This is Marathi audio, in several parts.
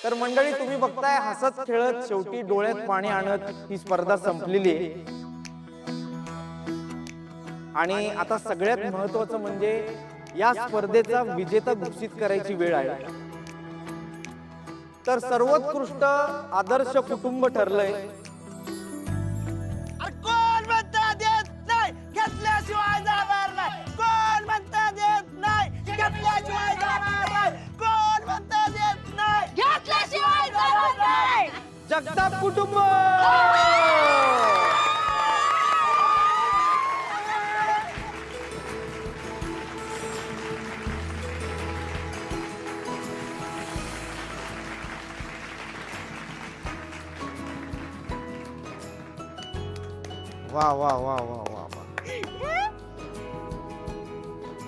तर मंडळी तुम्ही बघताय हसत खेळत शेवटी डोळ्यात पाणी आणत ही स्पर्धा संपलेली आहे आणि आता सगळ्यात महत्त्वाचं म्हणजे या स्पर्धेचा विजेता घोषित करायची वेळ आहे। तर सर्वोत्कृष्ट आदर्श कुटुंब ठरलंय कोण म्हणता देत नाही घेतल्याशिवाय जाणार नाही कोण म्हणता देत नाही घेतल्याशिवाय जाणार नाही कोण म्हणता देत नाही घेतल्याशिवाय जाणार नाही जगताप कुटुंब। वाह वाह वाह वाह वाह वाह,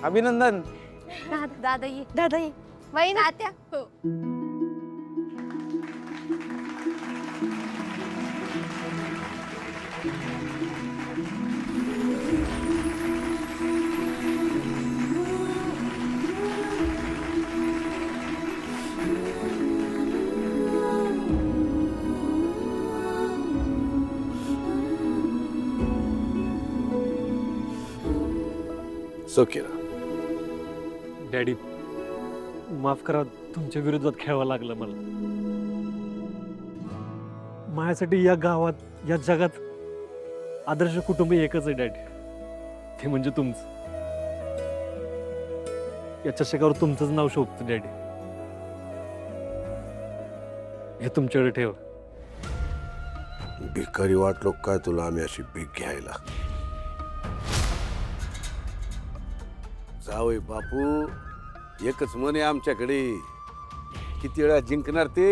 अभिनंदन। दादा ये वही ना आत्या हो। सोकेरा डॅडी माफ करा, तुमच्या विरोधात खेळावं लागलं मला। माझ्यासाठी या गावात या जगात आदर्श कुटुंब एकच आहे डॅडी, ते म्हणजे तुमचं। या चषकावर तुमचंच नाव शोभतं डॅडी, हे तुमच्याकडे ठेव। भिकारी वाटलो काय तुला आम्ही अशी भीक घ्यायला? जावई बापू एकच मन आहे आमच्याकडे, किती वेळा जिंकणार ते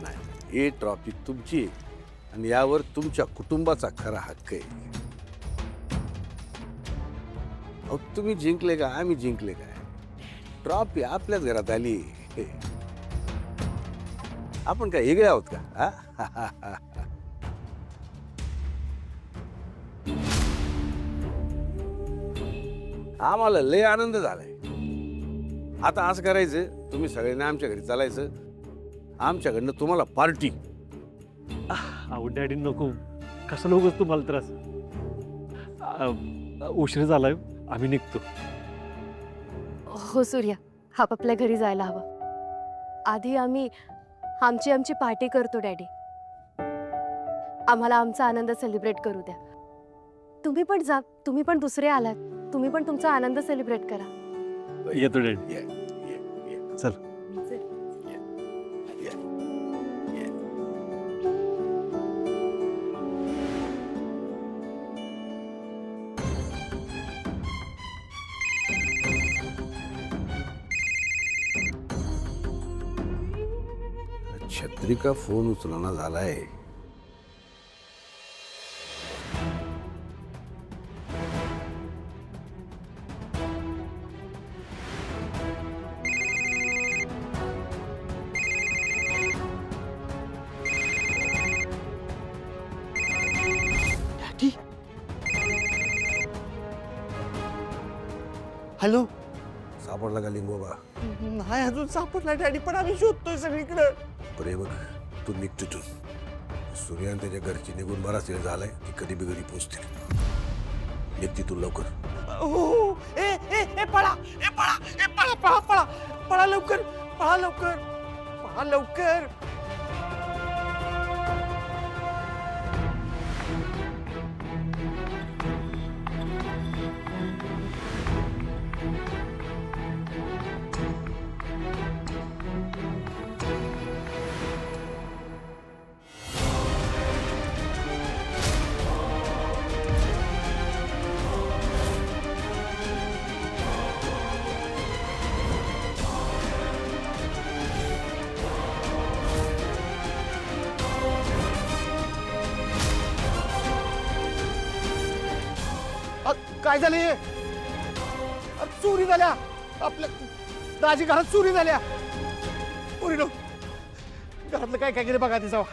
नाही। ही ट्रॉफी तुमची आणि यावर तुमच्या कुटुंबाचा खरा हक्क आहे। अहो तुम्ही जिंकले का आम्ही जिंकले काय, ट्रॉफी आपल्याच घरात आली। आपण काय वेगळे आहोत का? आम्हाला लय आनंद झालाय। आता असं करायचं, तुम्ही सगळ्यांनी आमच्या घरी चालायचं, आमच्याकडनं तुम्हाला पार्टी। अहो डॅडी नको, कसं लोकच तुम्हाला त्रास। उशीर झालाय, आम्ही निघतो। हो सूर्या, आपापल्या घरी जायला हवं। आधी आम्ही आमची पार्टी करतो डॅडी, आम्हाला आमचा आनंद सेलिब्रेट करू द्या। तुम्ही पण जा, तुम्ही पण दुसरे आलात, तुम्ही पण तुमचा आनंद सेलिब्रेट करा। येतो डॅडी, चल। छत्री का फोन उचलना झालाय। हॅलो सापडला का लिंगोबा? नाही अजून सापडला डॅडी, पण आम्ही शोधतोय सगळीकडे। बरे बघ, तू निघ तिथून। सूर्यान त्याच्या घरची निघून बराच वेळ झालाय, ती कधी बिघडी पोचतील। निघ तिथून लवकर। हो ए ए ए पळा, ए पळा, ए पळा पळा पळा पळा लवकर, पळा लवकर, पळा लवकर। काय झाले? चोरी झाल्या आपल्या दाजी घरात, चोरी झाल्या। पोरीनो घरातलं काय काय केलं बघा ते जावा।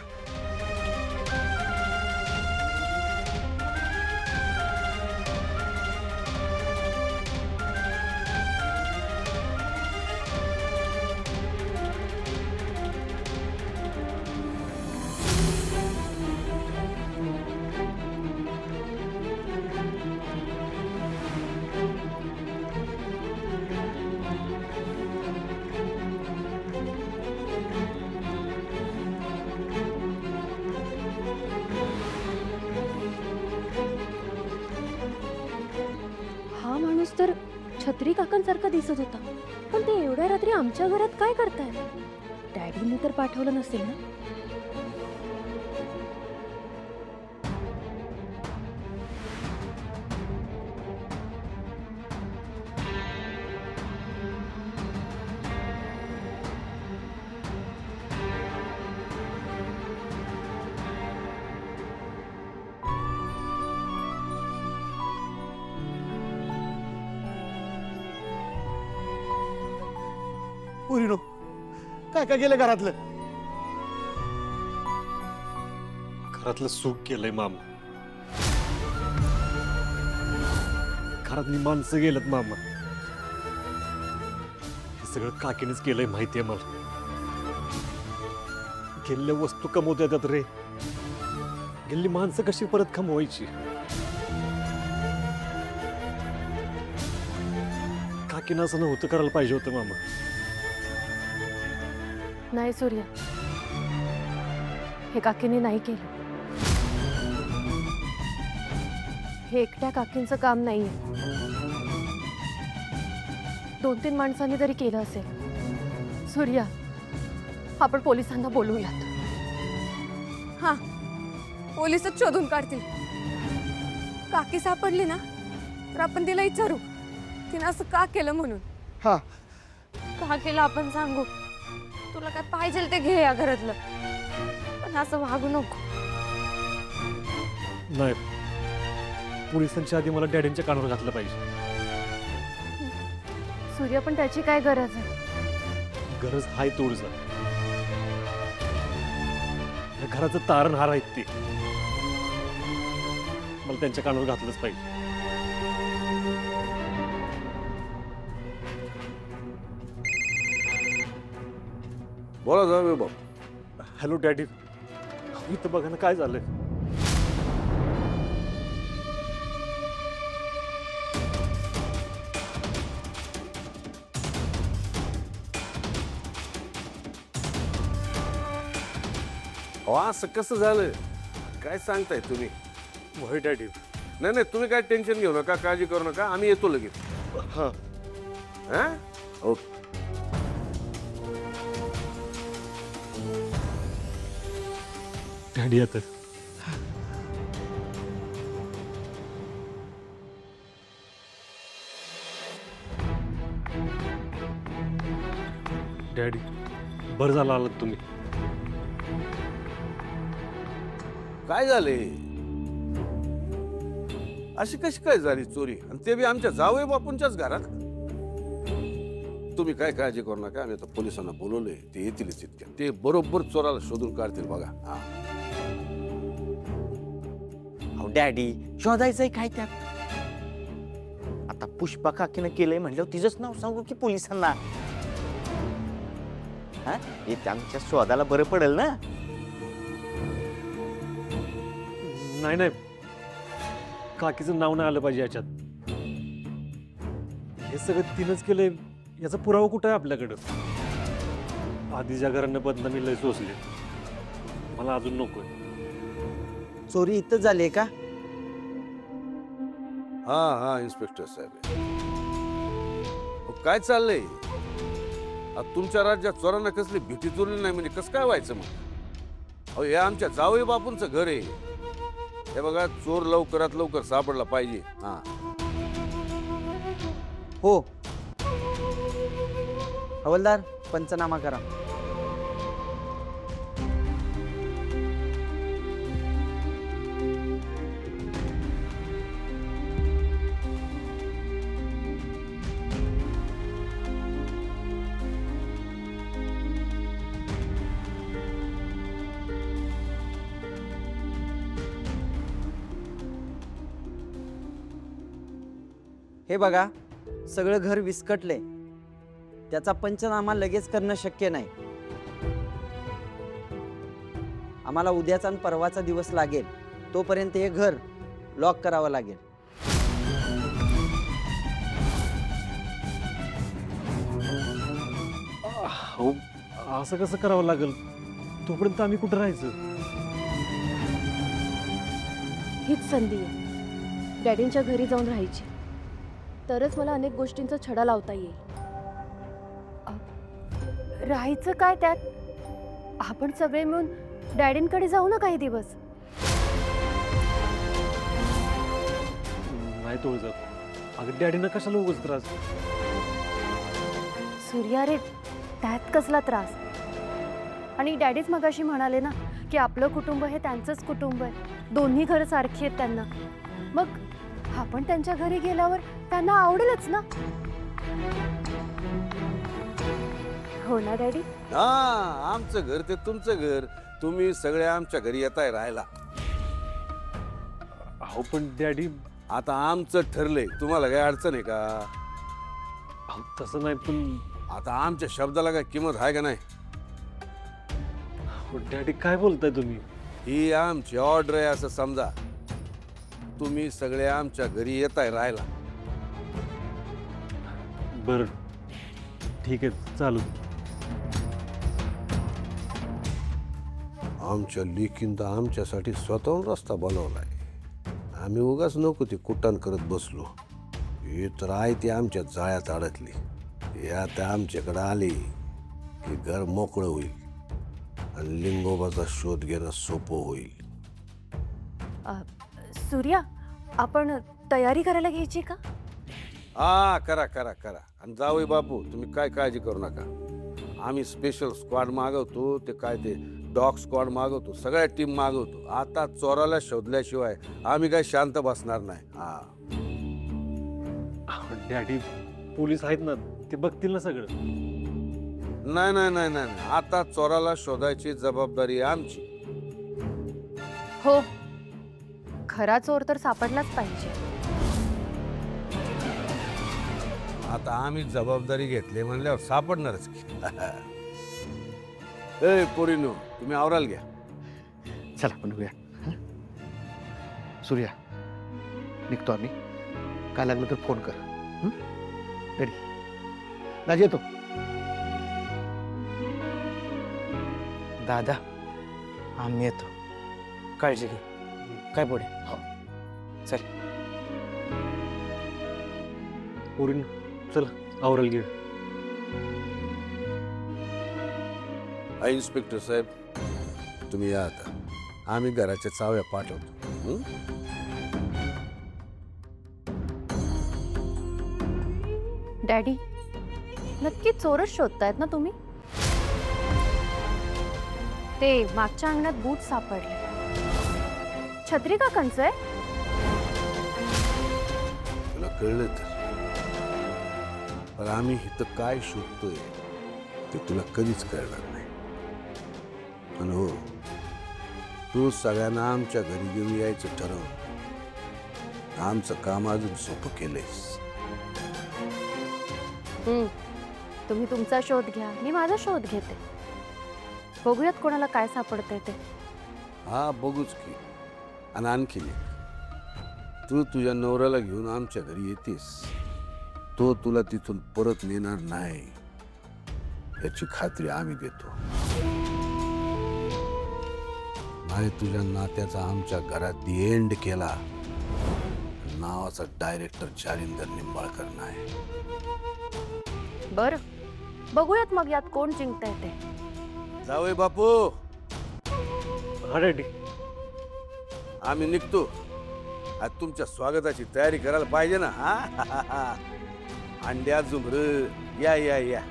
छत्री काकांसारखा दिसत होता, पण ते एवढ्या रात्री आमच्या घरात काय करताय? डॅडींनी तर पाठवलं नसेल ना? पुरीनो काय काय केलं घरातलं? घरातलं सुख केलंय मामा. घरातली माणसं गेलत मामा. हे सगळं काकीनेच केलंय माहितीये मला. गेलेल्या वस्तू कमवता येतात रे, गेलेली माणसं कशी परत कमवायची? काकीनं असं नव्हतं करायला पाहिजे होतं मामा. नाही सूर्या, हे काकीने नाही केलं. हे एकट्या काकींचं काम नाहीये, 2-3 माणसांनी तरी केलं असेल. सूर्या, आपण पोलिसांना बोलवूयात. हा, पोलिसच शोधून काढतील. काकी सापडली ना तर आपण तिला विचारू तिने असं का केलं म्हणून. हा, का केलं आपण सांगू. तुला काय पाहिजे ते घे या घरातलं, पण असं वागू नको. नाही, पोलिसांच्या आधी मला डॅडींच्या कानावर घातलं पाहिजे. सूर्या, पण त्याची काय गरज आहे? गरज हाय तोडचा. या घराचं तारणहार आहेत ते. मला त्यांच्या कानावर घातलंच पाहिजे. बोला जाऊ बाबा. हॅलो डॅडी, इथं बघा ना काय झालंय. असं कसं झालं काय सांगताय तुम्ही? होय डॅडी. नाही नाही, तुम्ही काय टेन्शन घेऊ नका, काळजी करू नका, आम्ही येतो लगेच. हा, हा ओके. डॅडी आता डॅडी, बरं झालं आलात तुम्ही. काय झाले? अशी कशी काय झाली चोरी, आणि ते बी आमच्या जावई बापूंच्याच घरात? तुम्ही काय काळजी करू नका, आम्ही आता पोलिसांना बोलवलंय, ते येतीलच इतक्या. ते बरोबर चोराला शोधून काढतील बघा. हा, अहो डॅडी, शोधायचंय काय त्यात? आता पुष्पा काकीनं केलंय म्हणल्यावर तिचंच नाव सांगू की पोलिसांना? हा, हे त्यांच्या शोधाला बरं पडेल ना. नाही नाही, काकीचं नाव नाही आलं पाहिजे याच्यात. हे सगळं तिनंच केलंय याचा पुरावा कुठं आहे आपल्याकडं? आधीच्या घरांना बदनामी लय सोसली, मला अजून नकोय. चोरी इथं झाली का? हा हा इन्स्पेक्टर साहेब, काय चाललंय? आता तुमच्या राज्यात चोरांना कसली भीती चोरली नाही म्हणजे कसं काय व्हायचं मग? अहो, हे आमच्या जावई बापूंचं घर आहे. हे बघा, चोर लवकरात लवकर सापडला पाहिजे. हा, हो हवलदार, पंचनामा करा. हे बघा, सगळं घर विस्कटले. त्याचा पंचनामा लगेच करणं शक्य नाही. आम्हाला उद्याचा आणि परवाचा दिवस लागेल. तोपर्यंत हे घर लॉक करावं लागेल. हो, असं कसं करावं लागेल? तोपर्यंत आम्ही कुठं राहायचं? हीच संधी आहे डॅडींच्या घरी जाऊन राहायची. तरच मला अनेक गोष्टींचा छडा लावता येईल. राहायचं काय त्यात? आपण सगळे मिळून डॅडींकडे जाऊ ना काही दिवस. नाही तुळजा, अगं डॅडीनं कशाला उगाच त्रास. सूर्या रे, त्यात कसला त्रास? आणि डॅडीच मगाशी म्हणाले ना की आपलं कुटुंब हे त्यांचंच कुटुंब आहे, दोन्ही घरं सारखी आहेत त्यांना. मग आपण त्यांच्या घरी गेल्यावर त्यांना आवडेलच ना. हो ना डॅडी? हा, आमचं घर ते तुमचं घर. तुम्ही सगळे आमच्या घरी येताय राहायला. अहो पण डॅडी, आता आमचं ठरलंय, तुम्हाला काही अडचण आहे का? अहो तसं नाही, पण आता आमच्या शब्दाला काय किंमत आहे का नाही? अहो डॅडी काय बोलताय तुम्ही? ही आमची ऑर्डर आहे असं समजा. तुम्ही सगळे आमच्या घरी येताय राहायला. बरं ठीक आहे, चालू. आमच्या लेकीन तर आमच्यासाठी स्वतःहून रस्ता बनवलाय. आम्ही उगाच नको ते कुटाण करत बसलो. हे तर आहे ते आमच्या जाळ्यात अडकली. हे आता आमच्याकडे आले की घर मोकळं होईल आणि लिंगोबाचा शोध घेणं सोपं होईल. सूर्या, आपण तयारी करायला घ्यायची का? हा, करा करा करा. आणि जावई बापू, तुम्ही काय काळजी करू नका. आम्ही स्पेशल स्क्वॉड मागवतो, ते काय ते डॉग स्क्वॉड मागवतो, सगळ्या टीम मागवतो. आता चोराला शोधल्याशिवाय आम्ही काय शांत बसणार नाही. हा, अहो डॅडी, पोलीस आहेत ना, ते बघतील ना सगळं. नाही नाही नाही नाही नाही. आता चोराला शोधायची जबाबदारी आमची. हो, खरा चोर तर सापडलाच पाहिजे. आता आम्ही जबाबदारी घेतली म्हणल्यावर सापडणारच की. ए पोरीनो, तुम्ही आवराल घ्या. चला आपण निघूया. सूर्या, निघतो आम्ही. काय लागलं तर फोन कर. रेडी? राज येतो. दादा, आम्ही येतो. काळजी घे. काय पुढे? चल. पोरीन, चला आवरायला घे. इन्स्पेक्टर साहेब, तुम्ही या आता. आम्ही घराच्या चाव्या पाठवतो. हं? डॅडी, नक्की चोरच शोधतायत ना तुम्ही? ते मागच्या अंगणात बूट सापडले. छत्री का कंच आहे? तुला कळलं तर. पण आम्ही इथं काय शोधतोय ते तुला कधीच कळणार नाही. पण हो, तू सगळ्यांना आमच्या घरी घेऊन यायचं ठरव. आमचं काम अजून सोपं केलंयस. तुम्ही तुमचा शोध घ्या, मी माझा शोध घेते. बघूयात कोणाला काय सापडतंय ते. हा, बघूच की. आणि आणखी तू तुझ्या नवऱ्याला घेऊन आमच्या घरी येतेस, तो तुला तिथून परत नेणार नाही याची खात्री आम्ही देतो. नाही तुझ्या नात्याचा आमच्या घरात एंड केला, नावाचा डायरेक्टर जालिंदर निंबाळकर नाही. बर, बघूयात मग यात कोण जिंकताय ते. जावई बापू, हा डॅडी, आम्ही निघतो. आज तुमच्या स्वागताची तयारी करायला पाहिजे ना. हा, अंड्या झुमर, या या या.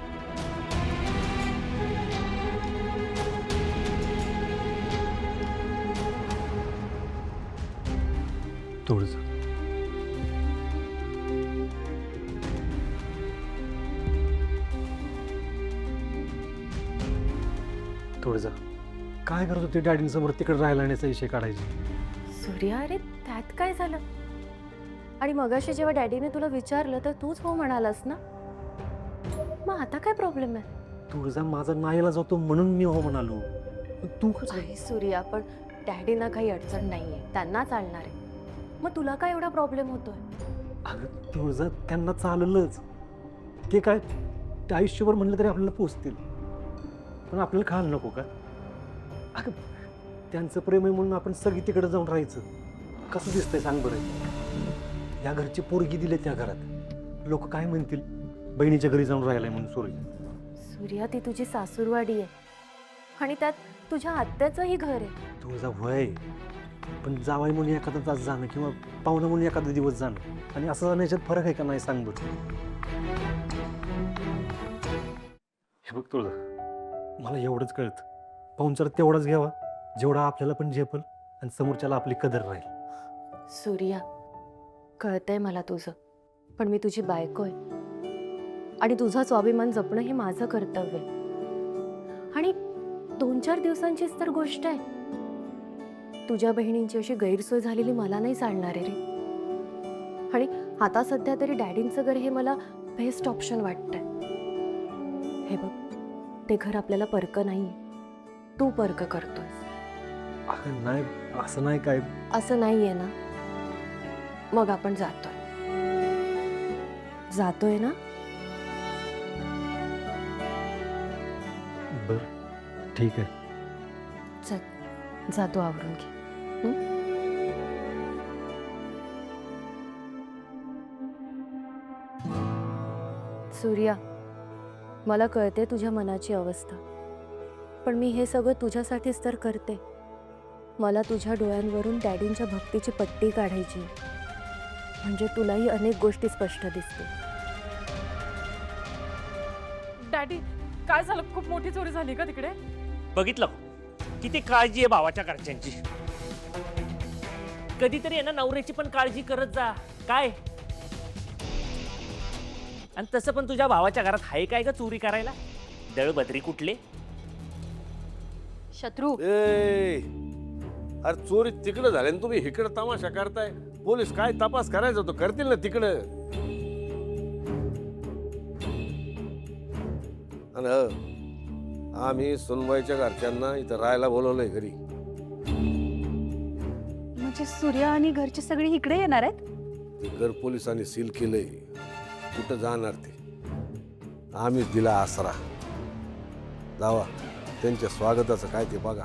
थोडंसं थोडंसं काय करत होते डॅडींसमोर तिकडे राहायला येण्याचा विषय काढायचा. सूर्या, अरे त्यात काय झालं? आणि मगाशी जेव्हा डॅडीने तुला विचारलं तर तूच हो म्हणालास ना. मग आता काय प्रॉब्लेम आहे? तुळजा, माझा नाईला जातो म्हणून मी हो म्हणालो. तू कसं? आहे सूर्या, पण डॅडींना काही अडचण नाहीये, त्यांना चालणार आहे. मग तुला काय एवढा प्रॉब्लेम होतोय? अगं तुळजा, त्यांना चाललंच. ते काय, ते आयुष्यभर म्हणलं तरी आपल्याला पोचतील. पण आपल्याला खायला नको का? अगं त्यांचं प्रेम आहे म्हणून आपण सगळी तिकडे जाऊन राहायचं. कसं दिसतंय सांग बरं? या घरची पोरगी दिली त्या घरात, लोक काय म्हणतील बहिणीच्या घरी जाऊन राहिलाय म्हणून सूर्य. सूर्या, ती तुझी सासूरवाडी आहे आणि त्यात तुझ्या आत्याचंही घर आहे. तुझा वय पण जावाई म्हणून एखादा तास जाणं किंवा पाहुणा म्हणून एखादा दिवस जाणं आणि असं जाण्याच्यात फरक आहे का नाही सांग बरं. हे बघ तुझं, मला एवढंच कळतं, पाहुणचार तेवढाच घ्यावा जेवढा आपल्याला पण झेपल आणि समोरच्याला आपली कदर राहील. सूर्या, कळतंय मला तुझं, पण मी तुझी बायको आहे आणि तुझा स्वाभिमान जपणं हे माझं कर्तव्य आहे. आणि 2-4 दिवसांचीच तर गोष्ट आहे. तुझ्या बहिणींची अशी गैरसोय झालेली मला नाही चालणार आहे रे. आणि आता सध्या तरी डॅडींचं घर हे मला बेस्ट ऑप्शन वाटतंय. हे बघ, ते घर आपल्याला परकं नाही, तू परकं करतोयस. अगं नाही, असं नाही काय. असं नाहीये ना? मग आपण जातोय ना? बर, ठीक आहे. चल, जातो आवरून घे. सूर्या, मला कळते तुझ्या मनाची अवस्था, पण मी हे सगळं तुझ्यासाठीच तर करते. मला तुझ्या डोळ्यांवरून डॅडींच्या भक्तीची पट्टी काढायची, म्हणजे तुलाही अनेक गोष्टी स्पष्ट दिसतील. डॅडी, काय झालं? खूप मोठी चोरी झाली का तिकडे? बघितलं किती काळजी आहे भावाच्या घरच्यांची. कधीतरी आहे ना नवऱ्याची पण काळजी करत जा. काय आणि तसं पण तुझ्या भावाच्या घरात आहे काय ग चोरी करायला? दळबद्री कुठले? शत्रू, ए अरे चोरी तिकडं झाले आणि तुम्ही इकडं तमाशा करताय. पोलीस काय तपास करायचा तो करतील ना तिकडं. आणि आम्ही सुनबाईच्या घरच्यांना इथं राहायला बोलवलंय घरी. म्हणजे सूर्या आणि घरचे सगळे इकडे येणार आहेत? ते घर पोलिसांनी सील केलंय. कुठं जाणार ते? आम्हीच दिला आसरा. जावा, त्यांच्या स्वागताचं काय ते बघा.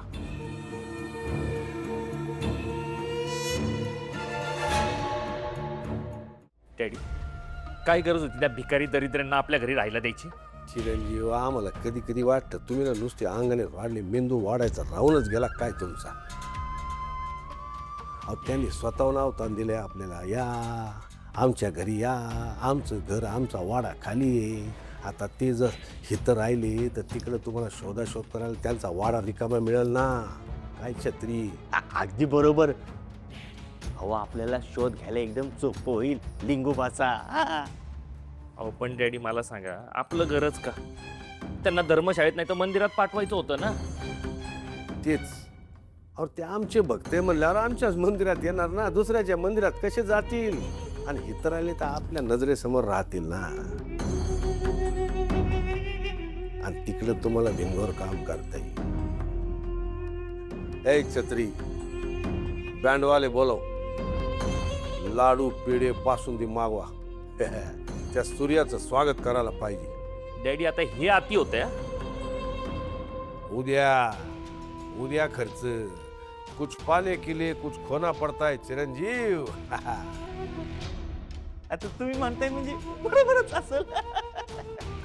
डॅडी, काय गरज होती त्या भिकारी दरिद्रांना आपल्या घरी राहायला द्यायची? चिरंजीव, आम्हाला कधी कधी वाटतं तुम्ही ना नुसते अंगणे वाढले, मेंदू वाढायचा राहूनच गेला काय तुमचा. अहो, त्यांनी स्वतःहून अवतान दिले आपल्याला. या आमच्या घरी या, आमचं घर आमचा वाडा खाली आहे. आता ते जर हिथं राहिले तर तिकडं तुम्हाला शोधाशोध करायला त्यांचा वाडा रिकामा मिळेल ना. काय छत्री? अगदी बरोबर. अहो, आपल्याला शोध घ्यायला एकदम सोपं होईल लिंगोबाचा. अहो पण डॅडी मला सांगा, आपलं घरच का? त्यांना धर्मशाळेत नाही तर मंदिरात पाठवायचं होतं ना. तेच. अहो, ते आमचे भक्त म्हणल्यावर आमच्याच मंदिरात येणार ना. दुसऱ्याच्या मंदिरात कसे जातील? आणि हिथं राहिले तर आपल्या नजरेसमोर राहतील ना. आणि तिकडं तुम्हाला भिंगोर काम करता येईल. एक छत्री, बँडवाले बोलव, लाडू पेढे बासुंदी मागवा. त्या सूर्याचं स्वागत करायला पाहिजे. डॅडी, आता हे अति होतंय. उद्या खर्च. कुछ पाने के लिए कुछ खोना पड़ता है चिरंजीव. आता तुम्ही म्हणताय म्हणजे बरोबरच असेल.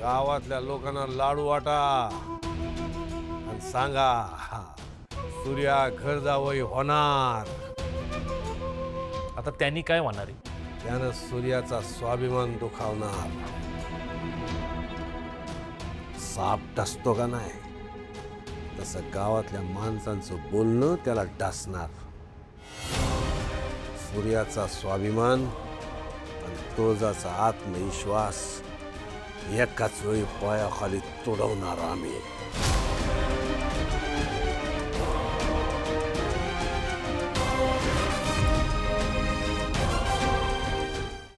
गावातल्या लोकांना लाडू वाटा आणि सांगा सूर्या घर जावई होणार. आता त्यांनी काय होणार आहे? त्यानं सूर्याचा स्वाभिमान दुखावणार. साप डसतो का नाही, तसं गावातल्या माणसांचं बोलणं त्याला डासणार. सूर्याचा स्वाभिमान आणि तुळजाचा आत्मविश्वास एकाच वेळी पायाखाली तोडवणार आम्ही.